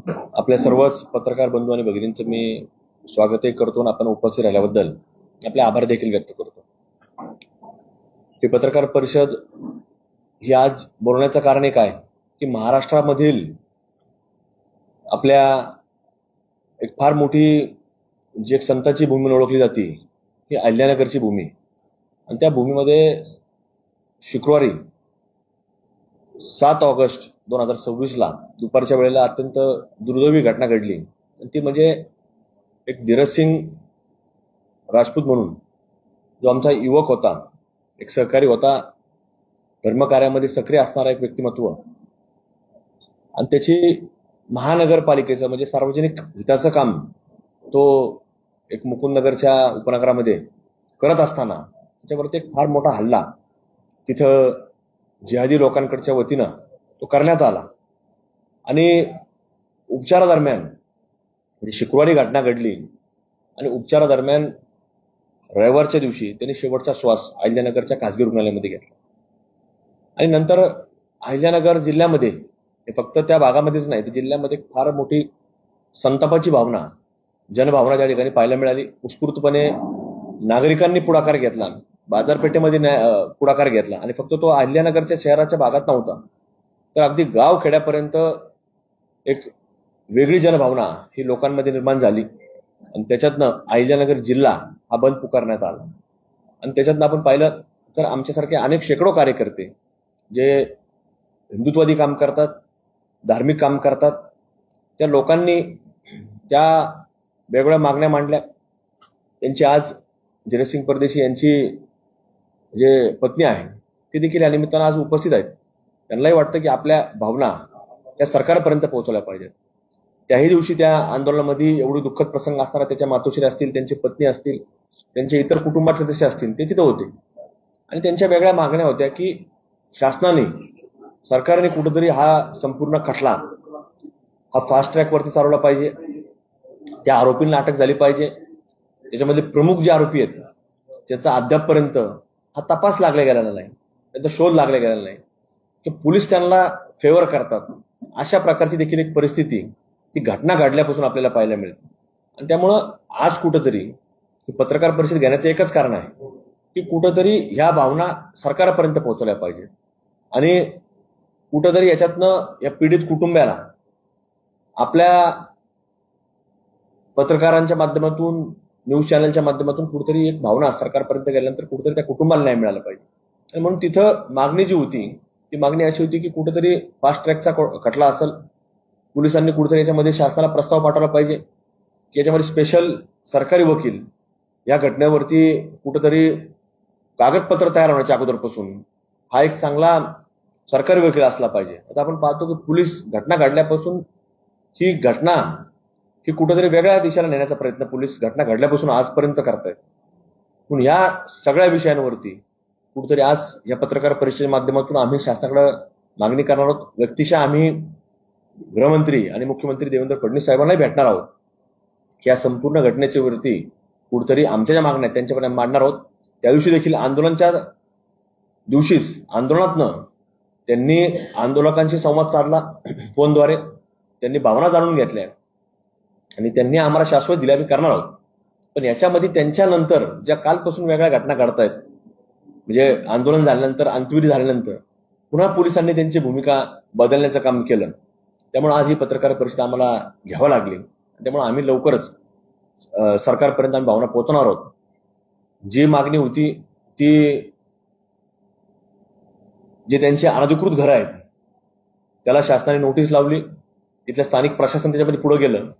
आपल्या सर्वच पत्रकार बंधू आणि भगिनींचं मी स्वागतही करतो आणि आपण उपस्थित राहिल्याबद्दल आपले आभार देखील व्यक्त करतो. ही पत्रकार परिषद ही आज बोलण्याचं कारण एक आहे की महाराष्ट्रामधील आपल्या एक फार मोठी जी एक संतांची भूमी म्हणून ओळखली जाते ही अहिल्यानगरची भूमी, आणि त्या भूमीमध्ये शुक्रवारी 7 ऑगस्ट 2026 दुपारच्या वेळेला अत्यंत दुर्दैवी घटना घडली. आणि ती म्हणजे एक धीरजसिंग राजपूत म्हणून जो आमचा युवक होता, एक सहकारी होता, धर्मकार्यामध्ये सक्रिय असणारा एक व्यक्तिमत्व, आणि त्याची महानगरपालिकेचं म्हणजे सार्वजनिक हिताचं काम तो एक मुकुंदनगरच्या उपनगरामध्ये करत असताना त्याच्यावरती एक फार मोठा हल्ला तिथं जिहादी लोकांकडच्या वतीनं तो करण्यात आला. आणि उपचारादरम्यान म्हणजे शुक्रवारी घटना घडली आणि उपचारादरम्यान रविवारच्या दिवशी त्यांनी शेवटचा श्वास अहिल्यानगरच्या खासगी रुग्णालयामध्ये घेतला. आणि नंतर अहिल्यानगर जिल्ह्यामध्ये, हे फक्त त्या भागामध्येच नाही तर जिल्ह्यामध्ये फार मोठी संतापाची भावना, जनभावना त्या ठिकाणी पाहायला मिळाली. उत्स्फूर्तपणे नागरिकांनी पुढाकार घेतला, बाजारपेठेमध्ये पुढाकार घेतला, आणि फक्त तो अहिल्यानगरच्या शहराच्या भागात नव्हता तर अगदी गाव खेड्यापर्यंत एक वेगळी जनभावना ही लोकांमध्ये निर्माण झाली. आणि त्याच्यातनं अहिल्यानगर जिल्हा हा बंद पुकारण्यात आला. आणि त्याच्यातनं आपण पाहिलं तर आमच्यासारखे अनेक शेकडो कार्यकर्ते जे हिंदुत्वादी काम करतात, धार्मिक काम करतात, त्या लोकांनी त्या वेगवेगळ्या मागण्या मांडल्या. त्यांची आज धीरजसिंग परदेशी यांची जे पत्नी आहे ती देखील या निमित्तानं आज उपस्थित आहेत. त्यांनाही वाटतं की आपल्या भावना या सरकारपर्यंत पोहोचवल्या पाहिजेत. त्याही दिवशी त्या आंदोलनामध्ये एवढे दुःखद प्रसंग असताना त्याच्या मातोश्री असतील, त्यांची पत्नी असतील, त्यांचे इतर कुटुंबाचे सदस्य असतील, ते तिथं होते. आणि त्यांच्या वेगळ्या मागण्या होत्या की शासनाने, सरकारने कुठेतरी हा संपूर्ण खटला हा फास्ट ट्रॅकवरती चालवला पाहिजे, त्या आरोपींना अटक झाली पाहिजे. त्याच्यामध्ये प्रमुख जे आरोपी आहेत त्याचा अद्यापपर्यंत हा तपास लागला गेलेला नाही, त्यांचा शोध लागला गेलेला नाही, की पोलीस त्यांना फेवर करतात. अशा प्रकारची देखील एक परिस्थिती ती घटना घडल्यापासून आपल्याला पाहायला मिळते. आणि त्यामुळं आज कुठंतरी पत्रकार परिषद घेण्याचं एकच कारण आहे की कुठंतरी ह्या भावना सरकारपर्यंत पोहोचवल्या पाहिजे. आणि कुठंतरी याच्यातनं या पीडित कुटुंबाला आपल्या पत्रकारांच्या माध्यमातून, न्यूज चॅनलच्या माध्यमातून कुठेतरी एक भावना सरकारपर्यंत गेल्यानंतर कुठेतरी त्या कुटुंबाला न्याय मिळाला पाहिजे. आणि म्हणून तिथं मागणी जी होती ती मागणी अशी होती की कुठेतरी फास्ट ट्रॅकचा खटला असेल, पोलिसांनी कुठेतरी याच्यामध्ये शासनाला प्रस्ताव पाठवला पाहिजे की याच्यामध्ये स्पेशल सरकारी वकील या घटनेवरती कुठेतरी कागदपत्र तयार होण्याच्या अगोदरपासून हा एक चांगला सरकारी वकील असला पाहिजे. आता आपण पाहतो की पोलीस घटना घडल्यापासून ही घटना ही कुठेतरी वेगळ्या दिशेला नेण्याचा प्रयत्न पोलीस घटना घडल्यापासून आजपर्यंत करतायत. म्हणून या सगळ्या विषयांवरती कुठेतरी आज या पत्रकार परिषदेच्या माध्यमातून आम्ही शासनाकडे मागणी करणार आहोत. व्यक्तिशः आम्ही गृहमंत्री आणि मुख्यमंत्री देवेंद्र फडणवीस साहेबांनाही भेटणार आहोत. या संपूर्ण घटनेच्या वरती कुठेतरी आमच्या ज्या मागण्या आहेत त्यांच्यापर्यंत मांडणार आहोत. त्या दिवशी देखील आंदोलनाच्या दिवशीच आंदोलनातनं त्यांनी आंदोलकांशी संवाद साधला फोनद्वारे, त्यांनी भावना जाणून घेतल्या आणि त्यांनी आम्हाला शाश्वत दिल्या आम्ही करणार आहोत. पण याच्यामध्ये त्यांच्यानंतर ज्या कालपासून वेगळ्या घटना घडतायत, म्हणजे आंदोलन झाल्यानंतर, अंत्यविधी झाल्यानंतर पुन्हा पोलिसांनी त्यांची भूमिका बदलण्याचं काम केलं. त्यामुळे आज ही पत्रकार परिषद आम्हाला घ्यावं लागली. त्यामुळे आम्ही लवकरच सरकारपर्यंत आम्ही भावना पोहोचवणार आहोत. जी मागणी होती ती, जे त्यांची अनधिकृत घरं आहेत त्याला शासनाने नोटीस लावली, तिथल्या स्थानिक प्रशासन त्याच्यामध्ये पुढे गेलं,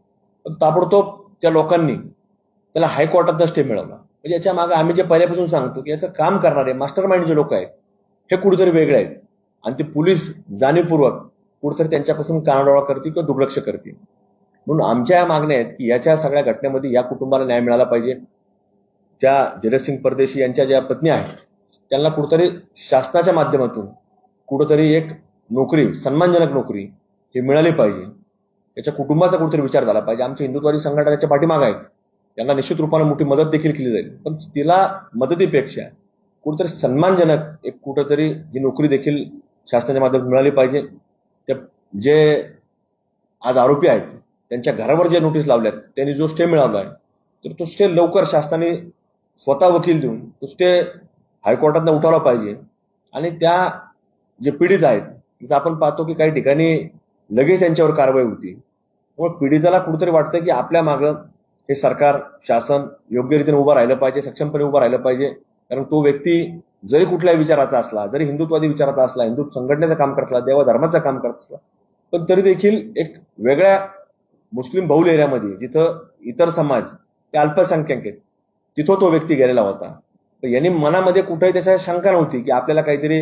पण ताबडतोब त्या लोकांनी त्याला हायकोर्टात स्टे मिळवला. म्हणजे याच्या मागे आम्ही जे पहिल्यापासून सांगतो की याचं काम करणारे मास्टर माइंड जे लोक आहेत हे कुठेतरी वेगळे आहेत आणि ते पोलीस जाणीवपूर्वक कुठेतरी त्यांच्यापासून कानाडोळा करतील किंवा दुर्लक्ष करतील. म्हणून आमच्या या मागण्या आहेत की याच्या सगळ्या घटनेमध्ये या कुटुंबाला न्याय मिळाला पाहिजे. ज्या धीरजसिंग परदेशी यांच्या ज्या पत्नी आहेत त्यांना कुठेतरी शासनाच्या माध्यमातून कुठेतरी एक नोकरी, सन्मानजनक नोकरी ही मिळाली पाहिजे. त्याच्या कुटुंबाचा कुठेतरी विचार झाला पाहिजे. आमच्या हिंदुत्वादी संघटना त्याच्या पाठीमागे आहेत, त्यांना निश्चित रूपाने मोठी मदत देखील केली जाईल. पण तिला मदतीपेक्षा कुठेतरी सन्मानजनक एक कुठेतरी ही नोकरी देखील शासनाच्या माध्यमातून मिळाली पाहिजे. जे आज आरोपी आहेत त्यांच्या घरावर जे नोटीस लावल्यात, त्यांनी जो स्टे मिळवलाय, तर तो स्टे लवकर शासनाने स्वतः वकील देऊन तो स्टे हायकोर्टातनं उठवला पाहिजे. आणि त्या जे पीडित आहेत, जसं आपण पाहतो की काही ठिकाणी लगेच त्यांच्यावर कारवाई होती. मग पीडिताला कुठेतरी वाटतं की आपल्या मागं हे सरकार, शासन योग्य रीतीने उभं राहिलं पाहिजे, सक्षमपणे उभं राहिलं पाहिजे. कारण तो व्यक्ती जरी कुठल्याही विचाराचा असला, जरी हिंदुत्वादी विचाराचा असला, हिंदू संघटनेचं काम करत असला, देवा धर्माचं काम करत असला, पण तरी देखील एक वेगळ्या मुस्लिम बहुल एरियामध्ये जिथं इतर समाज ते अल्पसंख्याक आहेत, तिथं तो व्यक्ती गेलेला होता. तर यांनी मनामध्ये कुठेही त्याच्या शंका नव्हती की आपल्याला काहीतरी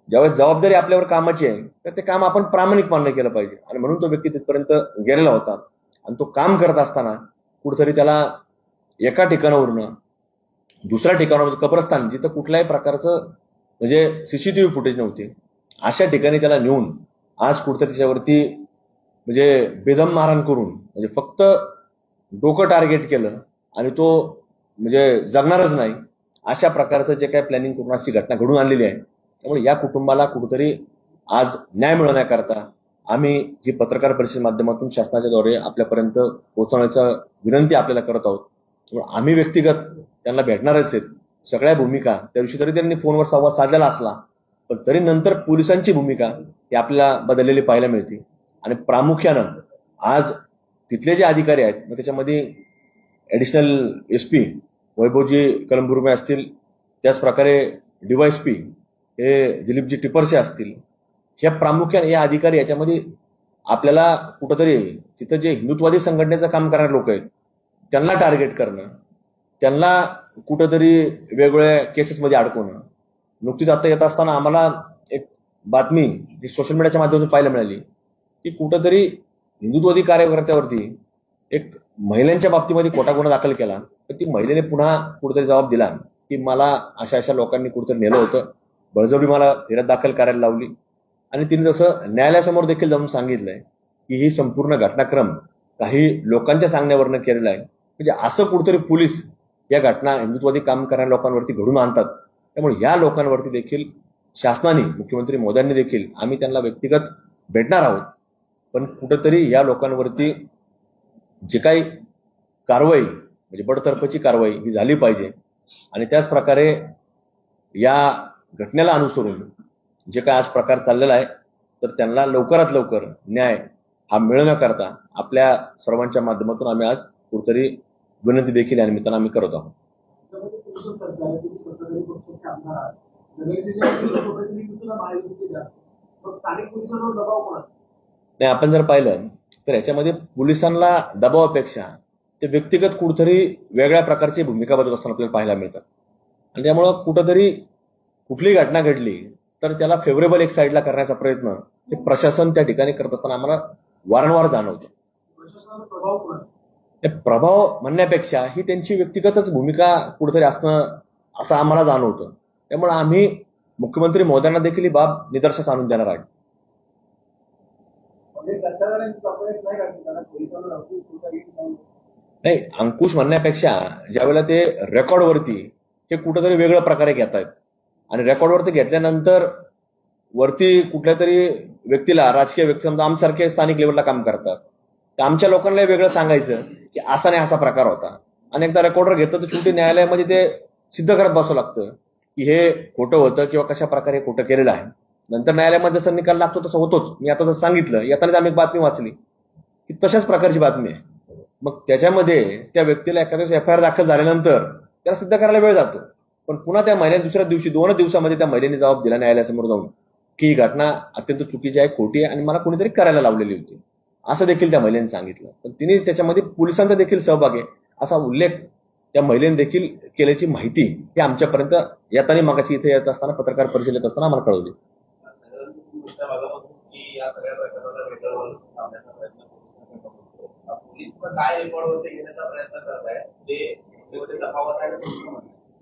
ज्यावेळेस जबाबदारी आपल्यावर कामाची आहे, तर ते काम आपण प्रामाणिकपणे केलं पाहिजे. आणि म्हणून तो व्यक्ती तिथपर्यंत गेलेला होता. आणि तो काम करत असताना कुठेतरी त्याला एका ठिकाणावरून दुसऱ्या ठिकाणावर, कब्रस्तान जिथं कुठल्याही प्रकारचं म्हणजे सीसीटीव्ही फुटेज नव्हती, अशा ठिकाणी त्याला नेऊन आज कुठेतरी त्याच्यावरती म्हणजे बेदम मारहाण करून, म्हणजे फक्त डोकं टार्गेट केलं आणि तो म्हणजे जगणारच नाही, अशा प्रकारचं जे काही प्लॅनिंग करून आजची घटना घडून आणलेली आहे. त्यामुळे या कुटुंबाला कुठेतरी आज न्याय मिळवण्याकरता आम्ही ही पत्रकार परिषद माध्यमातून शासनाच्या द्वारे आपल्यापर्यंत पोहोचवण्याचा विनंती आपल्याला करत आहोत. त्यामुळे आम्ही व्यक्तिगत त्यांना भेटणारच आहेत. सगळ्या भूमिका त्या दिवशी तरी त्यांनी फोनवर संवाद साधलेला असला, पण तरी नंतर पोलिसांची भूमिका ही आपल्याला बदललेली पाहायला मिळते. आणि प्रामुख्यानं आज तिथले जे अधिकारी आहेत, मग त्याच्यामध्ये ऍडिशनल SP वैभवजी कलमबुर्मे असतील, त्याचप्रकारे DYSP हे दिलीपजी टिपरसे असतील, ह्या प्रामुख्याने या अधिकारी याच्यामध्ये आपल्याला कुठंतरी तिथं जे हिंदुत्वादी संघटनेचं काम करणारे लोक आहेत त्यांना टार्गेट करणं, त्यांना कुठंतरी वेगवेगळ्या केसेसमध्ये अडकवणं. नुकतीच आता येत असताना आम्हाला एक बातमी सोशल मीडियाच्या माध्यमातून पाहायला मिळाली की कुठंतरी हिंदुत्वादी कार्यकर्त्यावरती एक महिलांच्या बाबतीमध्ये खोटा गुन्हा दाखल केला. तर ती महिलेने पुन्हा कुठेतरी जबाब दिला की मला अशा अशा लोकांनी कुठेतरी नेलं होतं, बळजबरी मला फिर्याद दाखल करायला लावली. आणि तिने जसं न्यायालयासमोर देखील जाऊन सांगितलंय की ही संपूर्ण घटनाक्रम काही लोकांच्या सांगण्यावरनं केलेला आहे. म्हणजे असं कुठेतरी पोलीस या घटना हिंदुत्वादी काम करणाऱ्या लोकांवरती घडून आणतात. त्यामुळे या लोकांवरती देखील शासनाने, मुख्यमंत्री मोदयांनी देखील, आम्ही त्यांना व्यक्तिगत भेटणार आहोत, पण कुठंतरी या लोकांवरती जे काही कारवाई म्हणजे बडतर्फची कारवाई ही झाली पाहिजे. आणि त्याच प्रकारे या घटनेला अनुसरून जे काय आज प्रकार चाललेला आहे, तर त्यांना लवकरात लवकर न्याय हा मिळवण्याकरता आपल्या सर्वांच्या माध्यमातून आम्ही आज कुठेतरी विनंती देखील या निमित्तानं आम्ही करत आहोत. नाही, आपण जर पाहिलं तर याच्यामध्ये पोलिसांना दबावापेक्षा ते व्यक्तिगत कुठेतरी वेगळ्या प्रकारची भूमिका बजावत असताना आपल्याला पाहायला मिळतात. आणि त्यामुळं कुठंतरी कुठलीही घटना घडली तर त्याला फेवरेबल एक साईडला करण्याचा प्रयत्न हे प्रशासन त्या ठिकाणी करत असताना आम्हाला वारंवार जाणवतो. प्रभाव म्हणण्यापेक्षा ही त्यांची व्यक्तिगतच भूमिका कुठेतरी असणं असं आम्हाला जाणवतं. त्यामुळे आम्ही मुख्यमंत्री महोदयांना देखील ही बाब निदर्शनास आणून देणार आहे. नाही, अंकुश म्हणण्यापेक्षा ज्यावेळेला ते रेकॉर्डवरती हे कुठेतरी वेगळ्या प्रकारे घेत आहेत आणि रेकॉर्डवरती घेतल्यानंतर वरती कुठल्या तरी व्यक्तीला, राजकीय व्यक्ती समजा आमच्यासारखे स्थानिक लेवलला काम करतात, तर आमच्या लोकांना वेगळं सांगायचं की असा नाही असा प्रकार होता. आणि एकदा रेकॉर्डर घेतलं तर शेवटी न्यायालयामध्ये ते सिद्ध करत बसावं लागतं की हे खोटं होतं किंवा कशा प्रकारे खोटं केलेलं आहे. नंतर न्यायालयामध्ये जसं निकाल लागतो तसं होतोच. मी आता जसं सांगितलं, येतानाच आम्ही बातमी वाचली की तशाच प्रकारची बातमी आहे. मग त्याच्यामध्ये त्या व्यक्तीला एखाद्या FIR दाखल झाल्यानंतर त्याला सिद्ध करायला वेळ जातो. पण पुन्हा त्या महिन्यात दुसऱ्या दिवशी 2 दिवसामध्ये त्या महिलेने जबाब दिला न्यायालयासमोर जाऊन की ही घटना अत्यंत चुकीची आहे, खोटी आहे आणि मला कोणीतरी करायला लावलेली होती, असं देखील त्या महिलेने सांगितलं. पण तिने त्याच्यामध्ये पोलिसांचा देखील सहभाग आहे असा उल्लेख त्या महिलेने देखील केल्याची माहिती ही आमच्यापर्यंत येताना मागाशी इथे येत असताना पत्रकार परिषद येत असताना आम्हाला कळवली.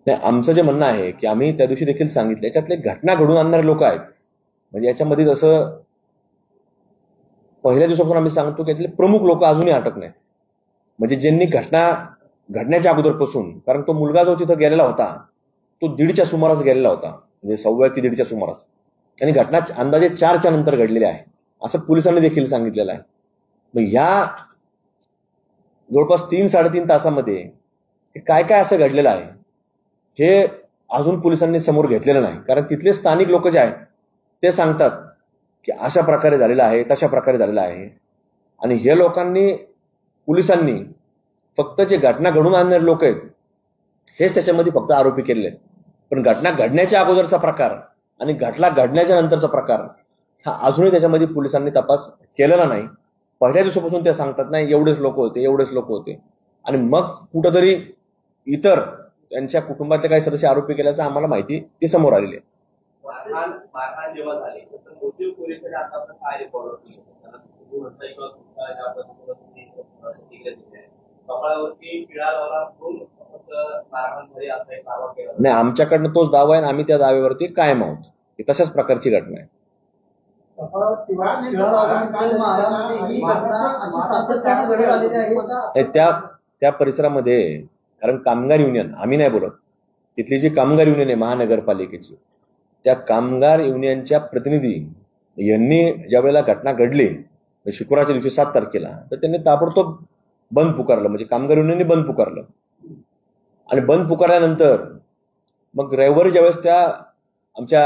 आमचं जे म्हणणं आहे की आम्ही त्या दिवशी देखील सांगितलं, याच्यातले घटना घडून आणणारे लोक आहेत. म्हणजे याच्यामध्ये जसं पहिल्या दिवसापासून आम्ही सांगतो की यातले प्रमुख लोक अजूनही अटक नाहीत. म्हणजे ज्यांनी घटना घडण्याच्या अगोदरपासून, कारण तो मुलगा जो तिथं गेलेला होता तो 1:30च्या सुमारास गेलेला होता, म्हणजे 1:15 ते 1:30च्या सुमारास, आणि घटना अंदाजे 4च्या नंतर घडलेली आहे असं पोलिसांनी देखील सांगितलेलं आहे. मग ह्या जवळपास 3-3.5 तासामध्ये काय काय असं घडलेलं आहे हे अजून पोलिसांनी समोर घेतलेलं नाही. कारण तिथले स्थानिक लोक जे आहेत ते सांगतात की अशा प्रकारे झालेलं आहे, तशा प्रकारे झालेलं आहे. आणि हे लोकांनी, पोलिसांनी फक्त जे घटना घडून आणणारे लोक आहेत हेच त्याच्यामध्ये फक्त आरोपी केलेले आहेत. पण घटना घडण्याच्या अगोदरचा प्रकार आणि घटना घडण्याच्या नंतरचा प्रकार हा अजूनही त्याच्यामध्ये पोलिसांनी तपास केलेला नाही. पहिल्या दिवसापासून ते सांगतात नाही एवढेच लोक होते, एवढेच लोक होते. आणि मग कुठंतरी इतर त्यांच्या कुटुंबातले काही सदस्य आरोपी केल्याचं आम्हाला माहिती ती समोर आलेली आहे. मारहाण जेव्हा झाली तर मोठी पोलिसांनी आतापर्यंत काय रेकॉर्ड केले? कपाळावरती पिळा लावला मारहाण झाली असा एक दावा केला. नाही, आमच्याकडनं तोच दावा आहे आणि आम्ही त्या दाव्यावरती कायम आहोत. ही तशाच प्रकारची घटना आहे. त्या परिसरामध्ये, कारण कामगार युनियन, आम्ही नाही बोलत, तिथली जी कामगार युनियन आहे महानगरपालिकेची, त्या कामगार युनियनच्या प्रतिनिधी यांनी ज्या वेळेला घटना घडली शुक्रवारच्या दिवशी 7 तारखेला, तर त्यांनी ताबडतोब बंद पुकारलं. म्हणजे कामगार युनियनने बंद पुकारलं. आणि बंद पुकारल्यानंतर मग रविवारी ज्यावेळेस त्या आमच्या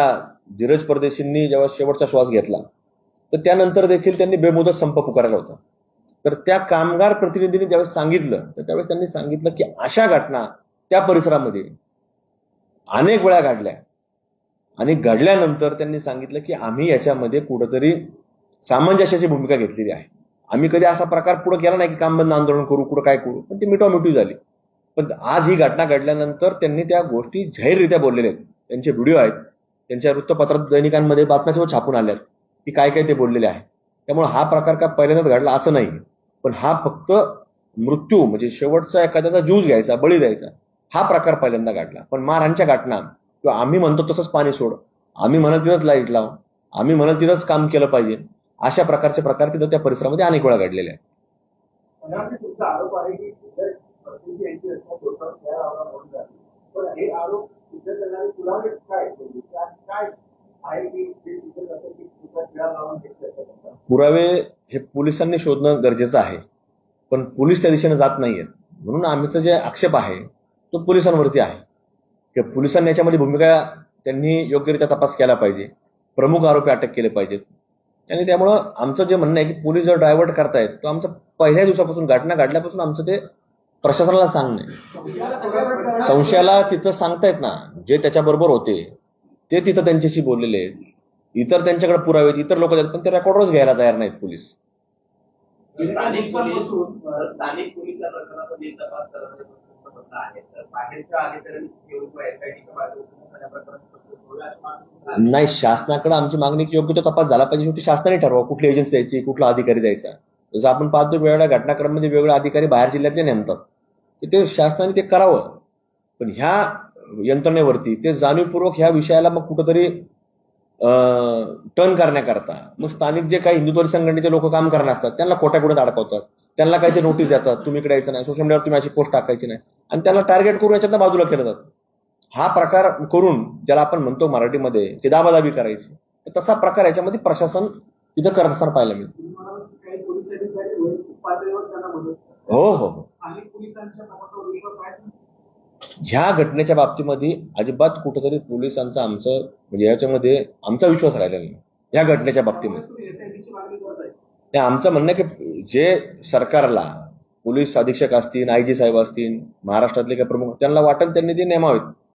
धीरज परदेशींनी जेव्हा शेवटचा श्वास घेतला तर त्यानंतर देखील त्यांनी बेमुदत संप पुकारला होता. तर त्या कामगार प्रतिनिधींनी ज्यावेळेस सांगितलं तर त्यावेळेस त्यांनी सांगितलं की अशा घटना त्या परिसरामध्ये अनेक वेळा घडल्या आणि घडल्यानंतर त्यांनी सांगितलं की आम्ही याच्यामध्ये कुठंतरी सामंजस्याची भूमिका घेतलेली आहे. आम्ही कधी असा प्रकार पुढे केला नाही की काम बंद आंदोलन करू, कुठं काय करू, पण ती मिठवामिठवी झाली. पण आज ही घटना घडल्यानंतर त्यांनी त्या गोष्टी जाहीररित्या बोललेल्या आहेत. त्यांचे व्हिडिओ आहेत, त्यांच्या वृत्तपत्रात, दैनिकांमध्ये बातम्या छापून आल्यात की काय काय ते बोललेले आहे. त्यामुळे हा प्रकार काय पहिल्यांदाच घडला असं नाही. पण हा फक्त मृत्यू म्हणजे शेवटचा एखाद्याचा ज्यूस घ्यायचा, बळी द्यायचा, हा प्रकार पहिल्यांदा घडला. पण मारहाणच्या घटना किंवा आम्ही म्हणतो तसंच पाणी सोड, आम्ही म्हणत तिथंच लाईट लाव, आम्ही म्हणत तिथंच काम केलं पाहिजे, अशा प्रकारचे प्रकार तिथं त्या परिसरामध्ये अनेक वेळा घडलेले आहेत. पुरावे हे पोलिसांनी शोधणं गरजेचं आहे, पण पोलीस त्या दिशेने जात नाहीयेत. म्हणून आमचं जे आक्षेप आहे तो पोलिसांवरती आहे की पोलिसांनी याच्यामध्ये भूमिका, त्यांनी योग्यरित्या तपास केला पाहिजे, प्रमुख आरोपी अटक केले पाहिजेत. आणि त्यामुळं आमचं जे म्हणणं आहे की पोलीस जर डायव्हर्ट करतायत तो आमचं पहिल्या दिवसापासून, घटना घडल्यापासून आमचं ते प्रशासनाला सांगणं. संशयाला तिथं सांगतायत ना, जे त्याच्याबरोबर होते ते तिथं त्यांच्याशी बोललेले आहेत, इतर त्यांच्याकडे पुरावे, इतर लोक आहेत, पण ते रेकॉर्डच घ्यायला तयार नाहीत पोलीस. स्थानिक पोलीस या प्रकरणामध्ये तपास करत आहेत, तर बाहेरच्या अधिकाऱ्यांनी नाही, शासनाकडे आमची मागणी की योग्य तो तपास झाला पाहिजे. शेवटी शासनाने ठरवा कुठली एजन्सी द्यायची, कुठला अधिकारी द्यायचा. जसं आपण पाहतो वेगवेगळ्या घटनाक्रमामध्ये वेगवेगळे अधिकारी बाहेर जिल्ह्यातले नेमतात, तर ते शासनाने ते करावं. पण ह्या यंत्रणेवरती ते जाणीवपूर्वक ह्या विषयाला मग कुठंतरी टर्न करण्याकरता मग स्थानिक जे काही हिंदुत्व संघटनेचे लोक काम करणार असतात त्यांना खोट्यापुढे अडकवतात, त्यांना काही नोटीस देतात, तुम्ही इकडे यायचं नाही, सोशल मीडियावर तुम्ही अशी पोस्ट टाकायची नाही, आणि त्यांना टार्गेट करून याच्यातनं बाजूला केलं जातं. हा प्रकार करून ज्याला आपण म्हणतो मराठीमध्ये की दाबादाबी करायची, तर तसा प्रकार याच्यामध्ये प्रशासन तिथं करत असताना पाहायला मिळतो. हो हो, ह्या घटनेच्या बाबतीमध्ये अजिबात कुठेतरी पोलिसांचा आमचं म्हणजे याच्यामध्ये आमचा विश्वास राहिला नाही. या घटनेच्या बाबतीमध्ये आमचं म्हणणं आहे की जे सरकारला पोलीस अधीक्षक असतील, आयजी साहेब असतील, महाराष्ट्रातले काही प्रमुख, त्यांना वाटेल त्यांनी ते नेमावेत.